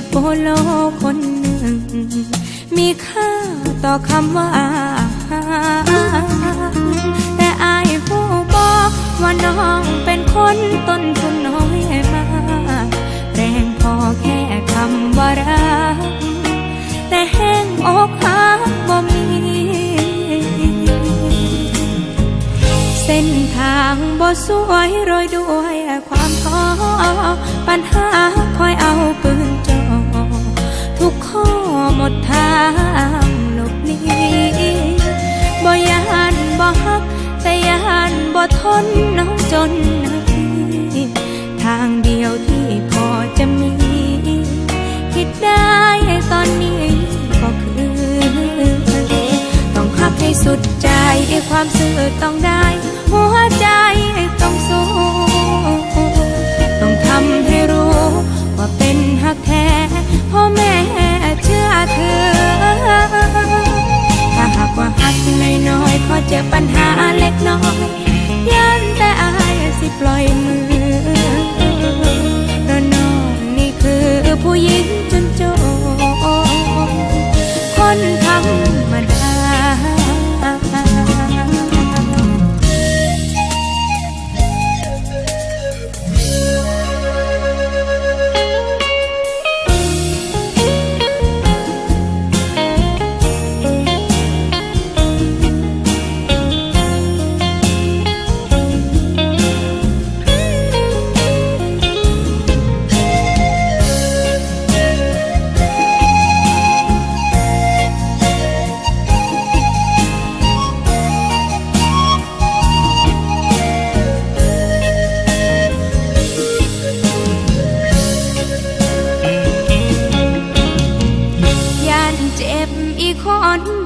กับโปโลคนหนึ่งมีค่าต่อคำว่าแต่อายผู้บอกว่าน้องเป็นคนต้นทุนน้อยมากแรงพอแค่คำว่ารักแต่แห้งอกหักบ่มีเส้นทางบ่สวยโรยด้วยความท้อปัญหาคอยเอาปืนจ่อทุกข้อหมดทางหลบหนีบ่ยานบ่ฮักแต่ยานบ่ทนน้องจนนาทีทางเดียวที่พอจะมีคิดได้ตอนนี้ก็คือต้องฮักให้สุดใจความซื่อต้องได้หัวใจต้องสู้ต้องทำให้รู้ว่าเป็นฮักแท้พ่อแม่เชื่อเธอถ้าหากว่าฮักน้อยๆขอเจอปัญหาเล็กน้อยยันแต่อายสิปล่อยมือเพราะน้องนี่คือผู้หญิงจนโจคนธรรมดา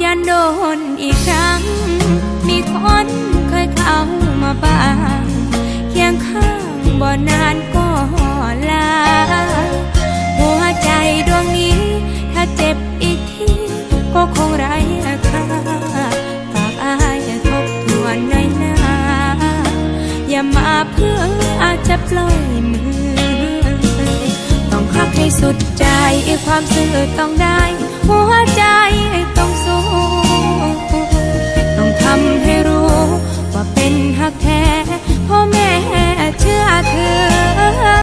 ยันโดนอีกครั้งมีคนเคยเข้ามาบ้างเคียงข้างบ่นานก็ลาหัวใจดวงนี้ถ้าเจ็บอีกทีก็คงไร้ค่าฝากอายทบทวนหน่อยนะอย่ามาเพื่ออาจจะปล่อยมือต้องฮักให้สุดใจความซื่อต้องได้หัวใจต้องสู้